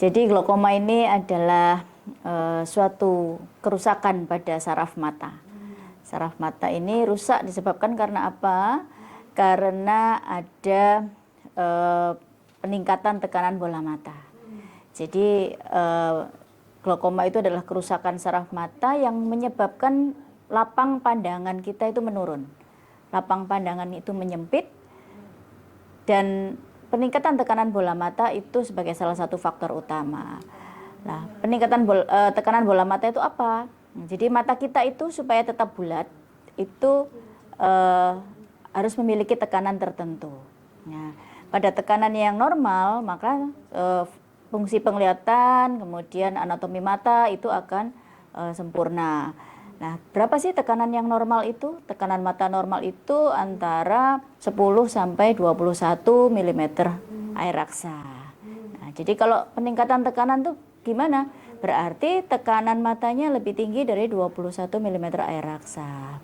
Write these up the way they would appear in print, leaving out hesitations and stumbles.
Jadi glaukoma ini adalah suatu kerusakan pada saraf mata. Saraf mata ini rusak disebabkan karena apa? Karena ada peningkatan tekanan bola mata. Jadi glaukoma itu adalah kerusakan saraf mata yang menyebabkan lapang pandangan kita itu menurun. Lapang pandangan itu menyempit dan peningkatan tekanan bola mata itu sebagai salah satu faktor utama. Nah, peningkatan tekanan bola mata itu apa? Jadi mata kita itu supaya tetap bulat itu harus memiliki tekanan tertentu. Nah, pada tekanan yang normal maka fungsi penglihatan, kemudian anatomi mata itu akan sempurna. Nah, berapa sih tekanan yang normal itu? Tekanan mata normal itu antara 10 sampai 21 mm air raksa. Nah, jadi kalau peningkatan tekanan tuh gimana? Berarti tekanan matanya lebih tinggi dari 21 mm air raksa.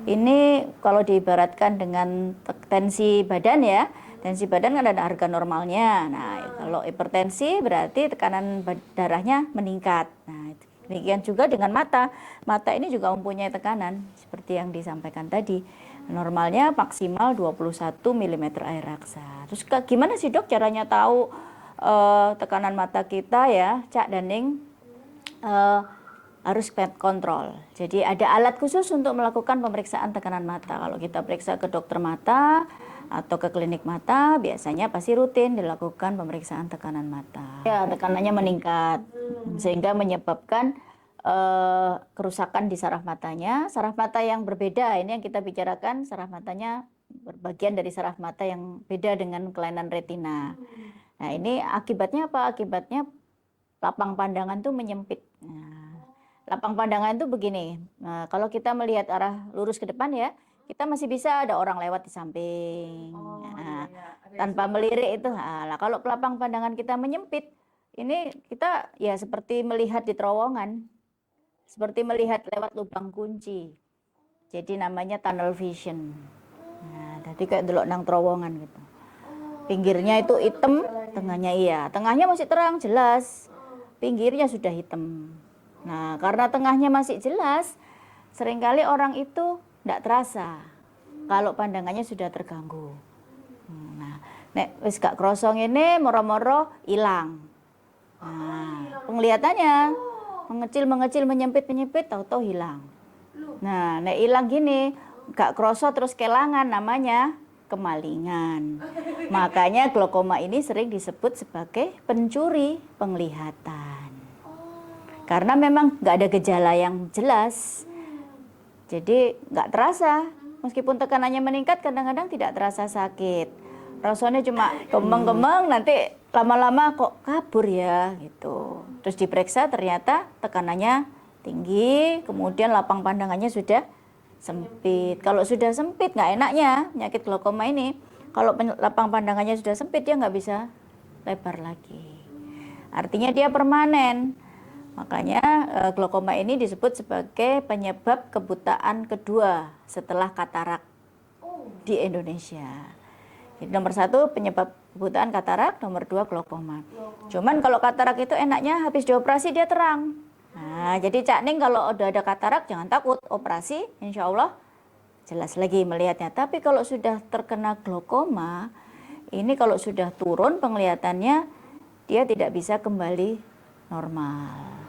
Ini kalau diibaratkan dengan tensi badan ya. Tensi badan kan ada harga normalnya. Nah, kalau hipertensi berarti tekanan darahnya meningkat. Nah, demikian juga dengan mata. Mata ini juga mempunyai tekanan seperti yang disampaikan tadi. Normalnya maksimal 21 mm air raksa. Terus gimana sih dok caranya tahu tekanan mata kita ya, Cak Daning? Harus kontrol. Jadi ada alat khusus untuk melakukan pemeriksaan tekanan mata. Kalau kita periksa ke dokter mata atau ke klinik mata, biasanya pasti rutin dilakukan pemeriksaan tekanan mata. Ya, tekanannya meningkat sehingga menyebabkan kerusakan di saraf matanya. Saraf mata yang berbeda, ini yang kita bicarakan, saraf matanya berbagian dari saraf mata yang beda dengan kelainan retina. Nah, ini akibatnya apa? Akibatnya lapang pandangan tuh menyempit. Nah, lapang pandangan itu begini, kalau kita melihat arah lurus ke depan ya, kita masih bisa ada orang lewat di samping. Tanpa melirik itu. Nah, kalau lapang pandangan kita menyempit, ini kita ya seperti melihat di terowongan, seperti melihat lewat lubang kunci. Jadi namanya tunnel vision. Nah, jadi kayak delok nang terowongan gitu. Pinggirnya itu hitam, tengahnya iya. Tengahnya masih terang, jelas. Pinggirnya sudah hitam. Nah, karena tengahnya masih jelas, seringkali orang itu tidak terasa kalau pandangannya sudah terganggu. Nah, nek wis gak krosong ini moro-moro hilang. Nah, penglihatannya mengecil, menyempit, tahu-tahu hilang. Nah, nek hilang gini, gak kroso terus kelangan, namanya kemalingan. Makanya glaukoma ini sering disebut sebagai pencuri penglihatan. Karena memang nggak ada gejala yang jelas. Jadi nggak terasa. Meskipun tekanannya meningkat, kadang-kadang tidak terasa sakit. Rasanya cuma kemeng-kemeng, nanti lama-lama kok kabur ya gitu. Terus diperiksa ternyata tekanannya tinggi, kemudian lapang pandangannya sudah sempit. Kalau sudah sempit, nggak enaknya penyakit glaukoma ini. Kalau lapang pandangannya sudah sempit, dia nggak bisa lebar lagi. Artinya dia permanen. Makanya glaukoma ini disebut sebagai penyebab kebutaan kedua setelah katarak di Indonesia. Jadi nomor 1 penyebab kebutaan katarak, nomor 2 glaukoma. Cuman kalau katarak itu enaknya habis dioperasi dia terang. Nah, jadi Cak Ning kalau udah ada katarak jangan takut, operasi insya Allah jelas lagi melihatnya. Tapi kalau sudah terkena glaukoma, ini kalau sudah turun penglihatannya, dia tidak bisa kembali normal.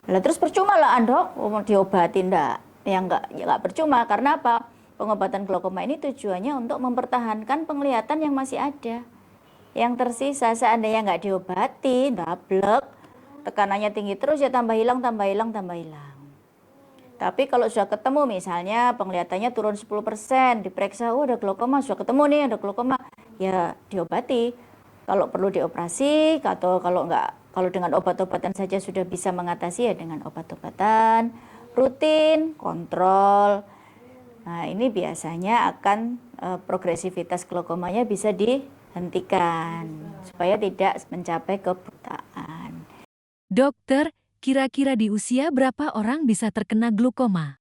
Lah terus percuma lah dok, mau diobati enggak? Ya enggak percuma, karena apa? Pengobatan glaukoma ini tujuannya untuk mempertahankan penglihatan yang masih ada. Yang tersisa seandainya nggak diobati, ndablek, tekanannya tinggi terus ya tambah hilang. Tapi kalau sudah ketemu misalnya penglihatannya turun 10%, diperiksa, oh ada glaukoma, sudah ketemu nih ada glaukoma, ya diobati. Kalau perlu dioperasi, atau kalau dengan obat-obatan saja sudah bisa mengatasi ya dengan obat-obatan, rutin, kontrol. Nah ini biasanya akan progresivitas glaukomanya bisa dihentikan supaya tidak mencapai kebutaan. Dokter, kira-kira di usia berapa orang bisa terkena glaukoma?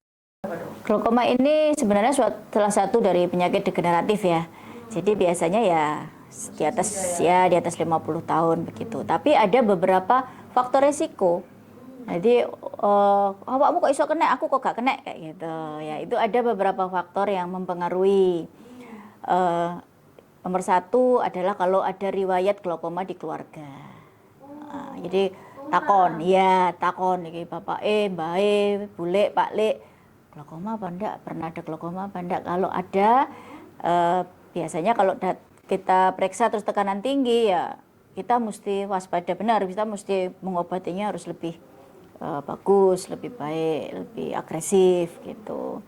Glaukoma ini sebenarnya salah satu dari penyakit degeneratif ya. Jadi biasanya ya di atas 50 tahun begitu. Tapi ada beberapa faktor resiko. Jadi awakmu kok iso kena, aku kok gak kena kayak gitu. Ya itu ada beberapa faktor yang mempengaruhi. Nomor satu adalah kalau ada riwayat glaukoma di keluarga. Jadi takon iki bapak mbak bule pak le glaukoma apa enggak, pernah ada glaukoma apa enggak. Kalau ada biasanya kalau kita periksa terus tekanan tinggi ya kita mesti waspada benar, kita mesti mengobatinya harus lebih bagus, lebih baik, lebih agresif gitu.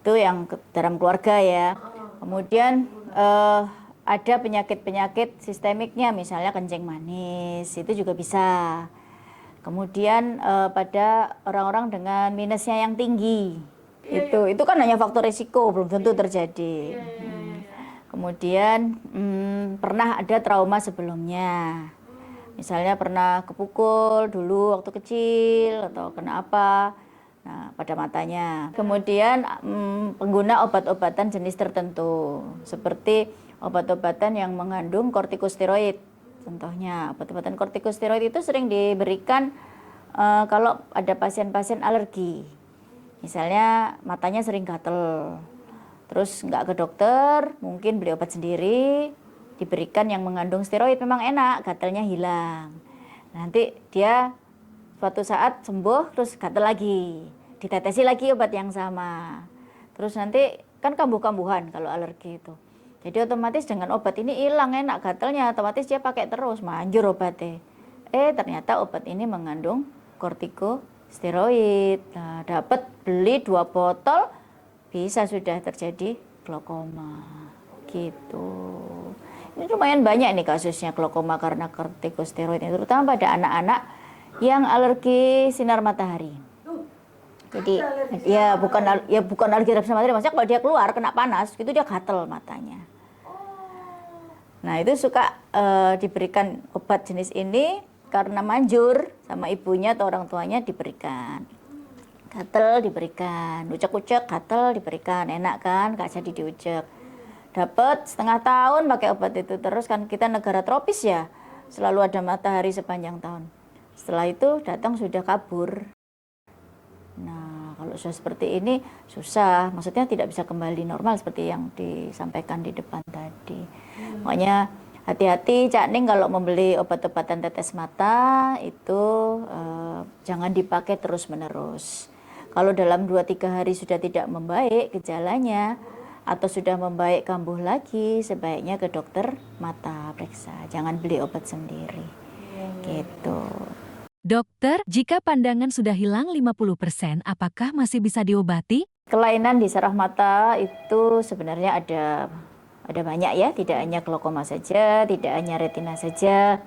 Itu yang dalam keluarga ya. Kemudian ada penyakit-penyakit sistemiknya, misalnya kencing manis, itu juga bisa. Kemudian pada orang-orang dengan minusnya yang tinggi, itu kan hanya faktor risiko, belum tentu terjadi. Kemudian pernah ada trauma sebelumnya, misalnya pernah kepukul dulu waktu kecil atau kena apa, nah pada matanya. Kemudian pengguna obat-obatan jenis tertentu, seperti obat-obatan yang mengandung kortikosteroid. Contohnya obat-obatan kortikosteroid itu sering diberikan kalau ada pasien-pasien alergi, misalnya matanya sering gatel. Terus nggak ke dokter, mungkin beli obat sendiri, diberikan yang mengandung steroid, memang enak, gatalnya hilang. Nanti dia suatu saat sembuh, terus gatal lagi, ditetesi lagi obat yang sama. Terus nanti kan kambuh-kambuhan kalau alergi itu. Jadi otomatis dengan obat ini hilang enak gatalnya, otomatis dia pakai terus, manjur obatnya. Ternyata obat ini mengandung kortikosteroid. Nah, dapat beli 2 botol, bisa sudah terjadi glaukoma gitu. Ini lumayan banyak nih kasusnya glaukoma karena kortikosteroid, terutama pada anak-anak yang alergi sinar matahari. Jadi bukan alergi sinar matahari, maksudnya kalau dia keluar kena panas itu dia gatel matanya. Nah itu suka diberikan obat jenis ini karena manjur sama ibunya atau orang tuanya diberikan. Gatel diberikan, ucek-ucek gatel diberikan, enak kan, gak jadi diucek. Dapat setengah tahun pakai obat itu terus, kan kita negara tropis ya, selalu ada matahari sepanjang tahun. Setelah itu datang sudah kabur. Nah kalau sudah seperti ini susah, maksudnya tidak bisa kembali normal seperti yang disampaikan di depan tadi. Makanya hati-hati Cak Ning kalau membeli obat-obatan tetes mata itu jangan dipakai terus-menerus. Kalau dalam 2-3 hari sudah tidak membaik gejalanya atau sudah membaik kambuh lagi, sebaiknya ke dokter mata periksa. Jangan beli obat sendiri. Gitu. Dokter, jika pandangan sudah hilang 50%, apakah masih bisa diobati? Kelainan di saraf mata itu sebenarnya ada banyak ya, tidak hanya glaukoma saja, tidak hanya retina saja.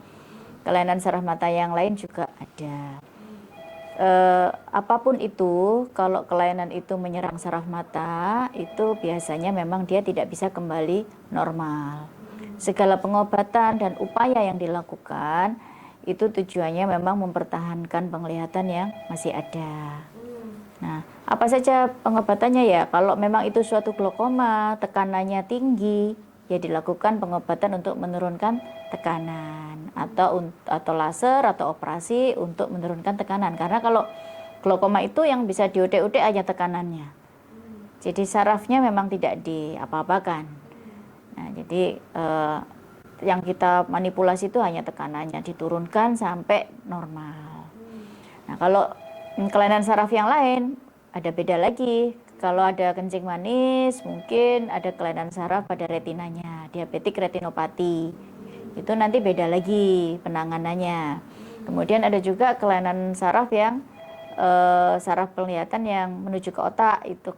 Kelainan saraf mata yang lain juga ada. Apapun itu, kalau kelainan itu menyerang saraf mata, itu biasanya memang dia tidak bisa kembali normal. Segala pengobatan dan upaya yang dilakukan, itu tujuannya memang mempertahankan penglihatan yang masih ada. Nah, apa saja pengobatannya ya? Kalau memang itu suatu glaukoma, tekanannya tinggi, ya dilakukan pengobatan untuk menurunkan tekanan atau laser atau operasi untuk menurunkan tekanan. Karena kalau glaukoma itu yang bisa diudik-udik hanya tekanannya. Jadi sarafnya memang tidak diapa-apakan. Nah, jadi yang kita manipulasi itu hanya tekanannya, diturunkan sampai normal. Nah, kalau kelainan saraf yang lain ada beda lagi. Kalau ada kencing manis, mungkin ada kelainan saraf pada retinanya, diabetik retinopati. Itu nanti beda lagi penanganannya. Kemudian ada juga kelainan saraf yang saraf penglihatan yang menuju ke otak, itu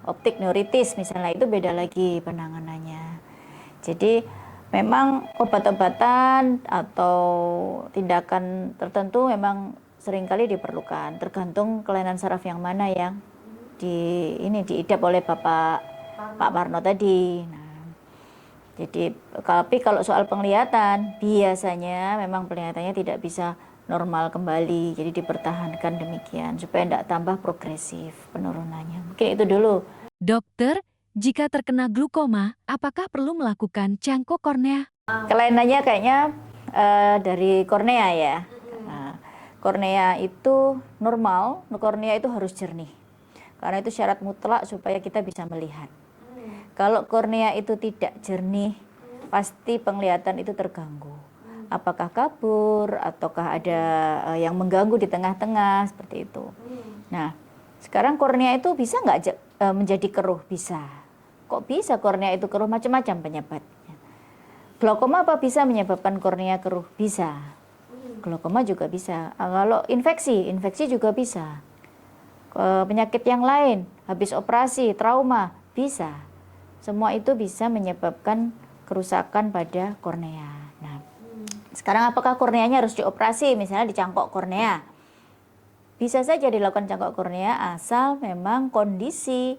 optik neuritis misalnya, itu beda lagi penanganannya. Jadi memang obat-obatan atau tindakan tertentu memang seringkali diperlukan, tergantung kelainan saraf yang mana yang diidap oleh Pak Parno tadi. Nah, jadi tapi kalau soal penglihatan biasanya memang penglihatannya tidak bisa normal kembali, jadi dipertahankan demikian supaya tidak tambah progresif penurunannya. Mungkin itu dulu. Dokter, jika terkena glaukoma, apakah perlu melakukan cangkok kornea? Kelainannya kayaknya dari kornea ya. Nah, kornea itu normal, kornea itu harus jernih. Karena itu syarat mutlak supaya kita bisa melihat. Kalau kornea itu tidak jernih, pasti penglihatan itu terganggu. Apakah kabur, ataukah ada yang mengganggu di tengah-tengah, seperti itu. Nah, sekarang kornea itu bisa nggak menjadi keruh? Bisa. Kok bisa kornea itu keruh? Macam-macam penyebabnya. Glaukoma apa bisa menyebabkan kornea keruh? Bisa. Glaukoma juga bisa. Kalau infeksi juga bisa. Penyakit yang lain, habis operasi, trauma, bisa. Semua itu bisa menyebabkan kerusakan pada kornea. Nah, sekarang apakah korneanya harus dioperasi? Misalnya dicangkok kornea. Bisa saja dilakukan cangkok kornea asal memang kondisi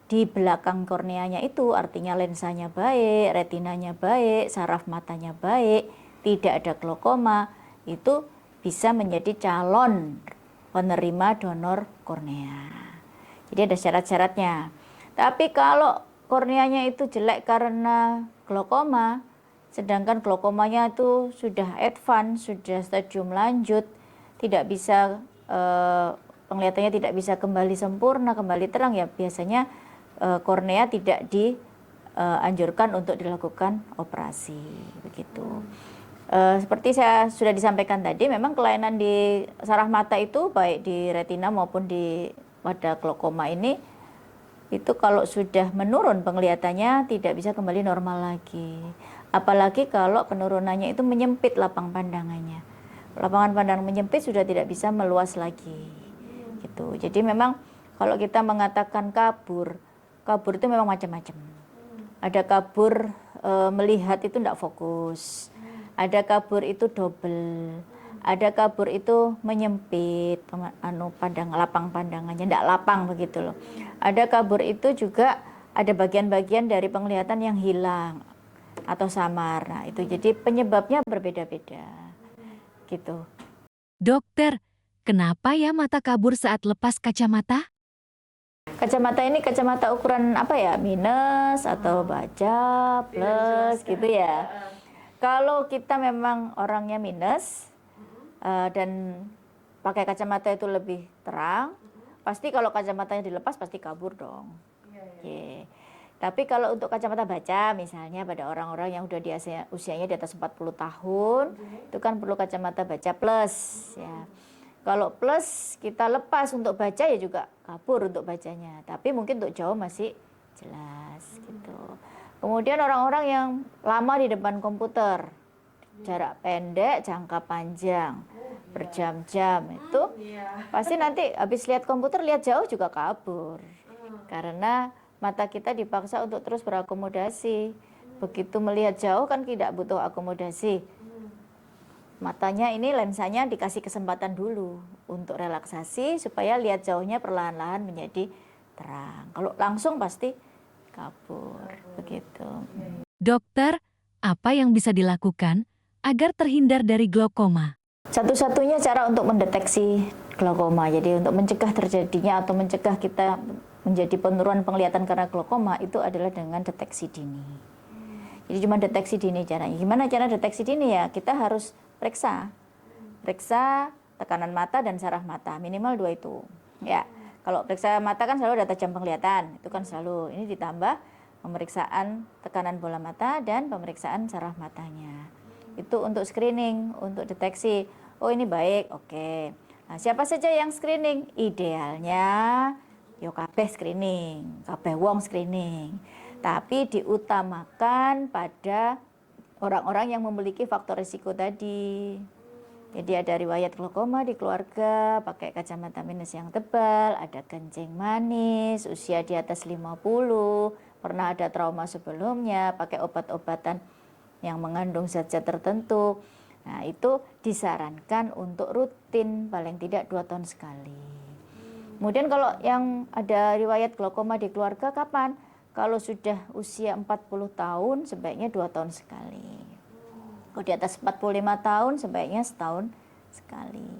di belakang korneanya itu, artinya lensanya baik, retinanya baik, saraf matanya baik, tidak ada glaukoma, itu bisa menjadi calon penerima donor kornea. Jadi ada syarat-syaratnya. Tapi kalau korneanya itu jelek karena glaukoma, sedangkan glaukomanya itu sudah advance, sudah stadium lanjut, tidak bisa penglihatannya tidak bisa kembali sempurna, kembali terang, ya biasanya kornea tidak dianjurkan untuk dilakukan operasi, begitu. Seperti saya sudah disampaikan tadi, memang kelainan di saraf mata itu baik di retina maupun pada glaukoma ini, itu kalau sudah menurun penglihatannya tidak bisa kembali normal lagi. Apalagi kalau penurunannya itu menyempit lapang pandangannya. Lapangan pandang menyempit sudah tidak bisa meluas lagi. Gitu. Jadi memang kalau kita mengatakan kabur itu memang macam-macam. Ada kabur melihat itu tidak fokus. Ada kabur itu double. Ada kabur itu menyempit lapang pandangannya, tidak lapang begitu loh. Ada kabur itu juga ada bagian-bagian dari penglihatan yang hilang atau samar. Nah, itu jadi penyebabnya berbeda-beda. Gitu. Dokter, kenapa ya mata kabur saat lepas kacamata? Kacamata ini kacamata ukuran apa ya? Minus atau baca, plus gitu ya. Kalau kita memang orangnya minus dan pakai kacamata itu lebih terang, pasti kalau kacamatanya dilepas pasti kabur dong. Yeah. Tapi kalau untuk kacamata baca misalnya pada orang-orang yang udah usianya di atas 40 tahun, itu kan perlu kacamata baca plus ya. Kalau plus kita lepas untuk baca ya juga kabur untuk bacanya, tapi mungkin untuk jauh masih jelas gitu. Kemudian orang-orang yang lama di depan komputer, jarak pendek, jangka panjang, berjam-jam itu pasti nanti habis lihat komputer lihat jauh juga kabur. Karena mata kita dipaksa untuk terus berakomodasi. Begitu melihat jauh kan tidak butuh akomodasi. Matanya ini lensanya dikasih kesempatan dulu untuk relaksasi supaya lihat jauhnya perlahan-lahan menjadi terang. Kalau langsung pasti kabur, begitu. Dokter, apa yang bisa dilakukan agar terhindar dari glaukoma? Satu-satunya cara untuk mendeteksi glaukoma, jadi untuk mencegah terjadinya atau mencegah kita menjadi penurunan penglihatan karena glaukoma itu adalah dengan deteksi dini. Jadi cuma deteksi dini caranya. Gimana cara deteksi dini ya? Kita harus periksa tekanan mata dan saraf mata, minimal 2 itu. Ya, kalau periksa mata kan selalu ada tajam penglihatan, itu kan selalu. Ini ditambah pemeriksaan tekanan bola mata dan pemeriksaan saraf matanya. Itu untuk screening, untuk deteksi. Oh ini baik, oke. Nah, siapa saja yang screening? Idealnya yo kabeh screening, kabeh wong screening. Tapi diutamakan pada orang-orang yang memiliki faktor risiko tadi. Jadi ada riwayat glaukoma di keluarga, pakai kacamata minus yang tebal, ada kencing manis, usia di atas 50, pernah ada trauma sebelumnya, pakai obat-obatan yang mengandung zat-zat tertentu. Nah, itu disarankan untuk rutin paling tidak 2 tahun sekali. Kemudian kalau yang ada riwayat glaukoma di keluarga kapan? Kalau sudah usia 40 tahun sebaiknya 2 tahun sekali. Kalau di atas 45 tahun sebaiknya setahun sekali.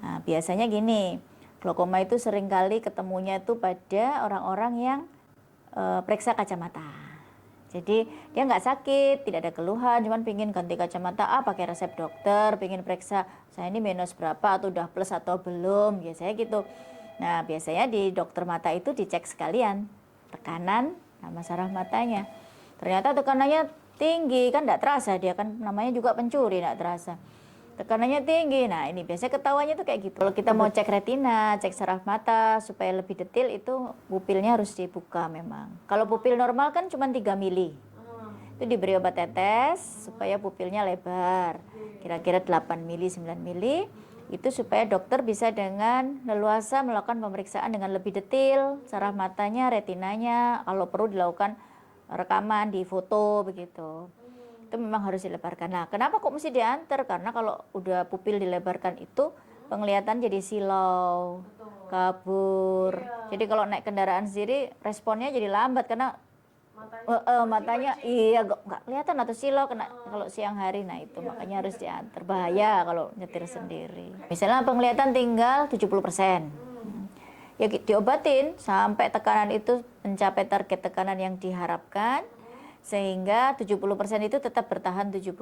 Nah, biasanya gini, glaukoma itu seringkali ketemunya itu pada orang-orang yang periksa kacamata. Jadi dia nggak sakit, tidak ada keluhan, cuman pingin ganti kacamata, pakai resep dokter, pingin periksa saya ini minus berapa atau udah plus atau belum, biasanya gitu. Nah biasanya di dokter mata itu dicek sekalian tekanan sama saraf matanya. Ternyata tekanannya tinggi, kan nggak terasa, dia kan namanya juga pencuri, nggak terasa. Tekanannya tinggi, nah ini biasanya ketahuannya tuh kayak gitu. Kalau kita mau cek retina, cek saraf mata supaya lebih detail itu pupilnya harus dibuka memang. Kalau pupil normal kan cuma 3 mili. Itu diberi obat tetes supaya pupilnya lebar. Kira-kira 8 mili, 9 mili. Itu supaya dokter bisa dengan leluasa melakukan pemeriksaan dengan lebih detail saraf matanya, retinanya, kalau perlu dilakukan rekaman di foto begitu. Itu memang harus dilebarkan. Nah, kenapa kok mesti diantar? Karena kalau udah pupil dilebarkan itu penglihatan jadi silau, kabur. Jadi kalau naik kendaraan sendiri responnya jadi lambat karena matanya iya nggak kelihatan atau silau kena kalau siang hari. Nah itu makanya harus diantar. Bahaya kalau nyetir sendiri. Misalnya penglihatan tinggal 70%. Ya diobatin sampai tekanan itu mencapai target tekanan yang diharapkan. Sehingga 70% itu tetap bertahan 70%.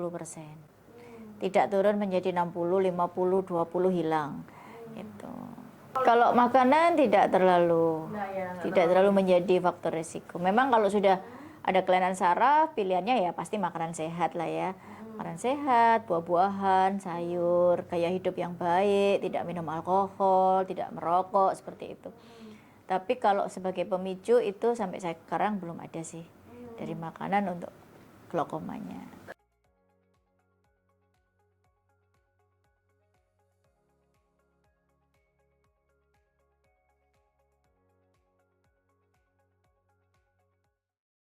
Tidak turun menjadi 60, 50, 20 hilang. Gitu. Kalau makanan tidak terlalu menjadi faktor risiko. Memang kalau sudah ada kelainan saraf, pilihannya ya pasti makanan sehat lah ya. Makanan sehat, buah-buahan, sayur, gaya hidup yang baik, tidak minum alkohol, tidak merokok, seperti itu. Tapi kalau sebagai pemicu itu sampai sekarang belum ada sih dari makanan untuk glaukomanya.